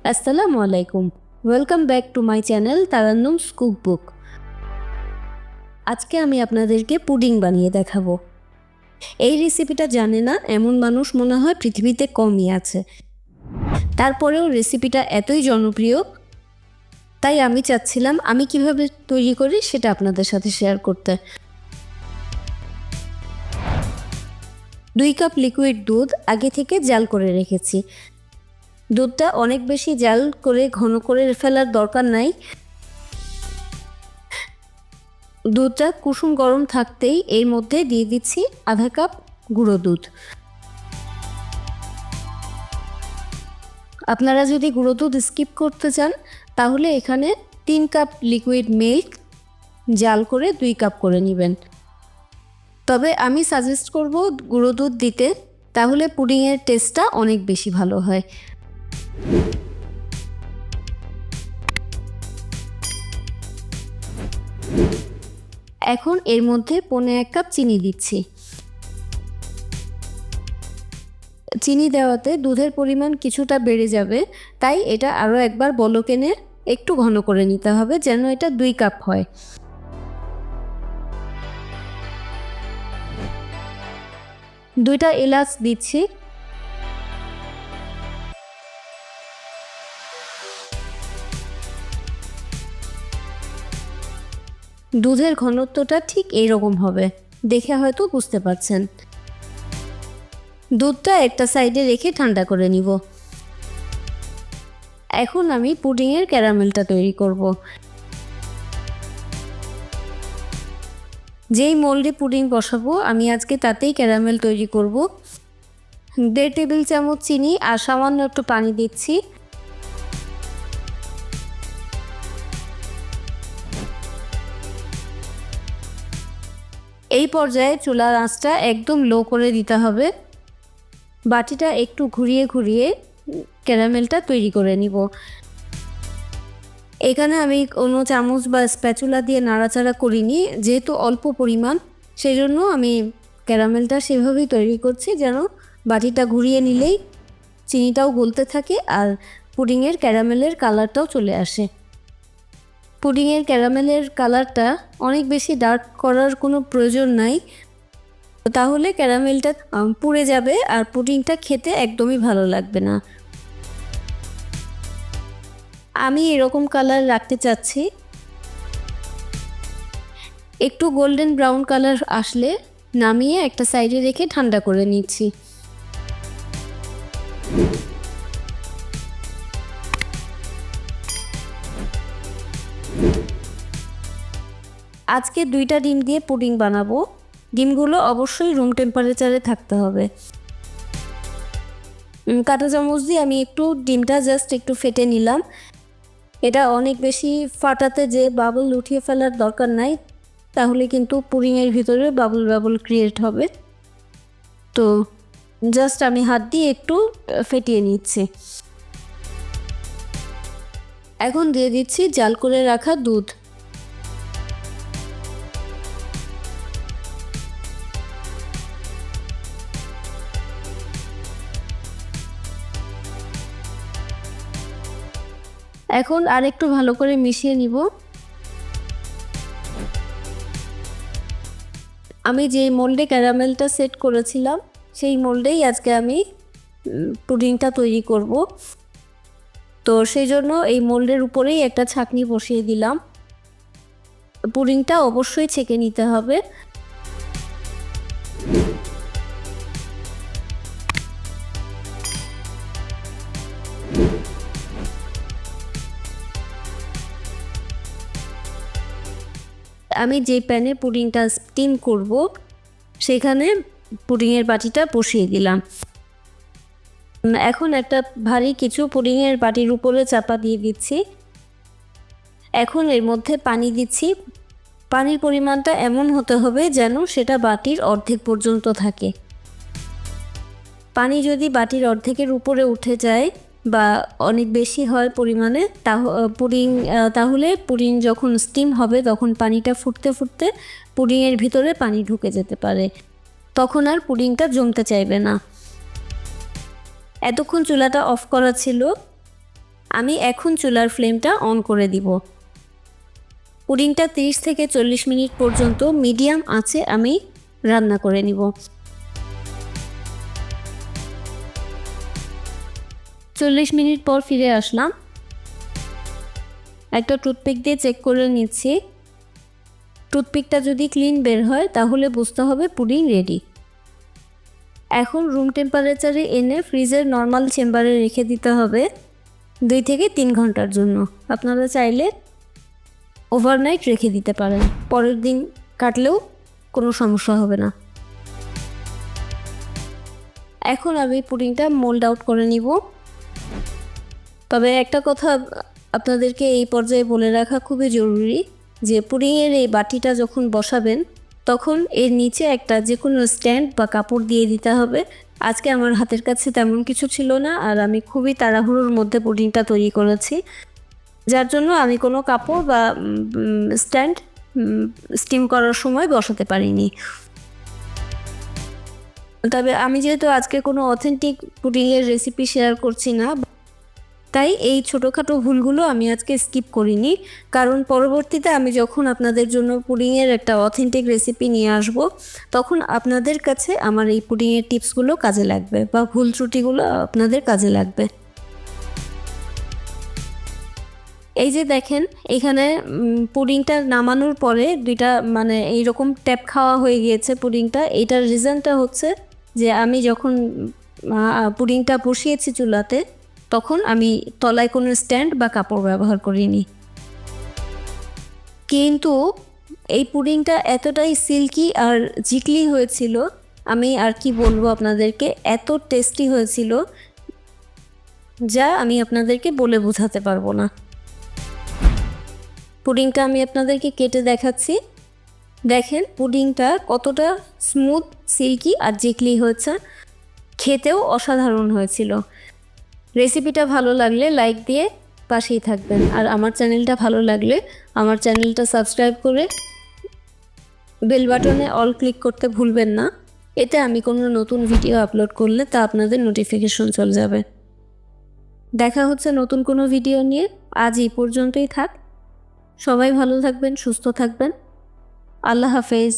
আসসালামু আলাইকুম। Welcome back to my channel Tarannum's cookbook. আজকে আমি আপনাদেরকে পুডিং বানিয়ে দেখাবো। এই রেসিপিটা জানে না এমন মানুষ মনে হয় পৃথিবীতে কমই আছে। তারপরেও রেসিপিটা এতই জনপ্রিয়, তাই আমি চাচ্ছিলাম আমি কিভাবে তৈরি করি সেটা আপনাদের সাথে শেয়ার করতে। 2 কাপ লিকুইড দুধ আগে থেকে জাল করে রেখেছি। দুধটা অনেক বেশি জাল করে ঘন করে ফেলার দরকার নাই। দুধটা কুসুম গরম থাকতেই এর মধ্যে দিয়ে দিচ্ছি আধা কাপ গুঁড়ো দুধ। আপনারা যদি গুঁড়ো দুধ স্কিপ করতে চান তাহলে এখানে 3 কাপ লিকুইড মিল্ক জাল করে 2 কাপ করে নেবেন। তবে আমি সাজেস্ট করব গুঁড়ো দুধ দিতে, তাহলে পুডিংয়ের টেস্টটা অনেক বেশি ভালো হয়। এখন এর মধ্যে 1.5 কাপ চিনি দিচ্ছি। চিনি দেওয়াতে দুধের পরিমাণ কিছুটা বেড়ে যাবে, তাই এটা আরও একবার বলক এনে একটু ঘন করে নিতে হবে যেন এটা 2 কাপ হয়। দুইটা এলাচ দিচ্ছি। দুধের ঘনত্বটা ঠিক এইরকম হবে, দেখে হয়তো বুঝতে পারছেন। দুধটা একটা সাইডে রেখে ঠান্ডা করে নিব। এখন আমি পুডিংয়ের ক্যারামেলটা তৈরি করব। যেই মোল্ডে পুডিং বসাবো আমি আজকে তাতেই ক্যারামেল তৈরি করব। 1.5 টেবিল চামচ চিনি আর সামান্য একটু পানি দিচ্ছি। এই পর্যায়ে চুলার আঁচটা একদম লো করে দিতে হবে। বাটিটা একটু ঘুরিয়ে ঘুরিয়ে ক্যারামেলটা তৈরি করে নিব। এখানে আমি কোনো চামচ বা স্প্যাচুলা দিয়ে নাড়াচাড়া করিনি, যেহেতু অল্প পরিমাণ, সেই জন্য আমি ক্যারামেলটা সেভাবেই তৈরি করছি যেন বাটিটা ঘুরিয়ে নিলেই চিনিটাও গলতে থাকে আর পুডিংয়ের ক্যারামেলের কালারটাও চলে আসে। পুডিংয়ের ক্যারামেলের কালারটা অনেক বেশি ডার্ক করার কোনো প্রয়োজন নাই, তাহলে ক্যারামেলটা পুড়ে যাবে আর পুডিংটা খেতে একদমই ভালো লাগবে না। আমি এরকম কালার রাখতে চাচ্ছি। একটু গোল্ডেন ব্রাউন কালার আসলে নামিয়ে একটা সাইডে রেখে ঠান্ডা করে নিচ্ছি। আজকে 2টা ডিম দিয়ে পুডিং বানাবো। ডিমগুলো অবশ্যই রুম টেম্পারেচারে থাকতে হবে। কাঁটা চামচ দিয়ে আমি একটু ডিমটা জাস্ট একটু ফেটে নিলাম। এটা অনেক বেশি ফাটাতে যে বাবল উঠিয়ে ফেলার দরকার নাই, তাহলে কিন্তু পুডিংয়ের ভিতরে বাবল বাবল ক্রিয়েট হবে। তো জাস্ট আমি হাত দিয়ে একটু ফেটিয়ে নিচ্ছি। এখন দিয়ে দিচ্ছি জাল করে রাখা দুধ। এখন আরেকটু ভালো করে মিশিয়ে নিব। আমি যে মোল্ডে ক্যারামেলটা সেট করেছিলাম সেই মোল্ডেই আজকে আমি পুডিংটা তৈরি করব। তো সেই জন্য এই মোল্ডের উপরেই একটা ছাঁকনি বসিয়ে দিলাম। পুডিংটা অবশ্যই ছেঁকে নিতে হবে। আমি যে প্যানে পুডিংটা স্টিম করব সেখানে পুডিংয়ের বাটিটা বসিয়ে দিলাম। এখন একটা ভারী কিছু পুডিংয়ের বাটির উপরে চাপা দিয়ে দিচ্ছি। এখন এর মধ্যে পানি দিচ্ছি। পানির পরিমাণটা এমন হতে হবে যেন সেটা বাটির অর্ধেক পর্যন্ত থাকে। পানি যদি বাটির অর্ধেকের উপরে উঠে যায় বা অনেক বেশি হয় পরিমাণে, তাহলে পুডিং যখন স্টিম হবে তখন পানিটা ফুটতে ফুটতে পুডিংয়ের ভিতরে পানি ঢুকে যেতে পারে, তখন আর পুডিংটা জমতে চাইবে না। এতক্ষণ চুলাটা অফ করা ছিল। আমি এখন চুলার ফ্লেমটা অন করে দিব। পুডিংটা 30 থেকে 40 মিনিট পর্যন্ত মিডিয়াম আঁচে আমি রান্না করে নিব। 40 মিনিট পর ফিরে আসলাম। একটা টুথপিক দিয়ে চেক করে নিচ্ছি। টুথপিকটা যদি ক্লিন বের হয় তাহলে বুঝতে হবে পুডিং রেডি। এখন রুম টেম্পারেচারে এনে ফ্রিজের নর্মাল চেম্বারে রেখে দিতে হবে 2 থেকে 3 ঘন্টার জন্য। আপনারা চাইলে ওভারনাইট রেখে দিতে পারেন, পরের দিন কাটলেও কোনো সমস্যা হবে না। এখন আমি পুডিংটা মোল্ড আউট করে নিব। তবে একটা কথা আপনাদেরকে এই পর্যায়ে বলে রাখা খুবই জরুরি যে পুডিংয়ের এই বাটিটা যখন বসাবেন তখন এর নিচে একটা যে কোনো স্ট্যান্ড বা কাপড় দিয়ে দিতে হবে। আজকে আমার হাতের কাছে তেমন কিছু ছিল না, আর আমি খুবই তাড়াহুড়োর মধ্যে পুডিংটা তৈরি করেছি, যার জন্য আমি কোনো কাপড় বা স্ট্যান্ড স্টিম করার সময় বসাতে পারিনি। তবে আমি যেহেতু আজকে কোনো অথেন্টিক পুডিংয়ের রেসিপি শেয়ার করছি না, তাই এই ছোটোখাটো ভুলগুলো আমি আজকে স্কিপ করিনি, কারণ পরবর্তীতে আমি যখন আপনাদের জন্য পুডিংয়ের একটা অথেন্টিক রেসিপি নিয়ে আসব তখন আপনাদের কাছে আমার এই পুডিংয়ের টিপসগুলো কাজে লাগবে বা ভুল ত্রুটিগুলো আপনাদের কাজে লাগবে। এই যে দেখেন এখানে পুডিংটা নামানোর পরে দুইটা মানে এইরকম ট্যাপ খাওয়া হয়ে গিয়েছে পুডিংটা। এইটার রিজনটা হচ্ছে যে আমি যখন পুডিংটা বসিয়েছি চুলাতে তখন আমি তলায় কোনো স্ট্যান্ড বা কাপড় ব্যবহার করিনি। কিন্তু এই পুডিংটা এতটাই সিল্কি আর জিকলি হয়েছিল, আমি আর কি বলবো আপনাদেরকে, এত টেস্টি হয়েছিল যা আমি আপনাদেরকে বলে বোঝাতে পারবো না। পুডিংটা আমি আপনাদেরকে কেটে দেখাচ্ছি। দেখেন পুডিংটা কতটা স্মুথ, সিল্কি আর জিকলি হয়েছে, খেতেও অসাধারণ হয়েছিল। রেসিপিটা ভালো লাগলে লাইক দিয়ে পাশেই থাকবেন, আর আমার চ্যানেলটা ভালো লাগলে আমার চ্যানেলটা সাবস্ক্রাইব করে বেল বাটনে অল ক্লিক করতে ভুলবেন না। এতে আমি কোনো নতুন ভিডিও আপলোড করলে তা আপনাদের নোটিফিকেশন চলে যাবে। দেখা হচ্ছে নতুন কোনো ভিডিও নিয়ে। আজ এই পর্যন্তই থাক। সবাই ভালো থাকবেন, সুস্থ থাকবেন। আল্লাহ হাফেজ।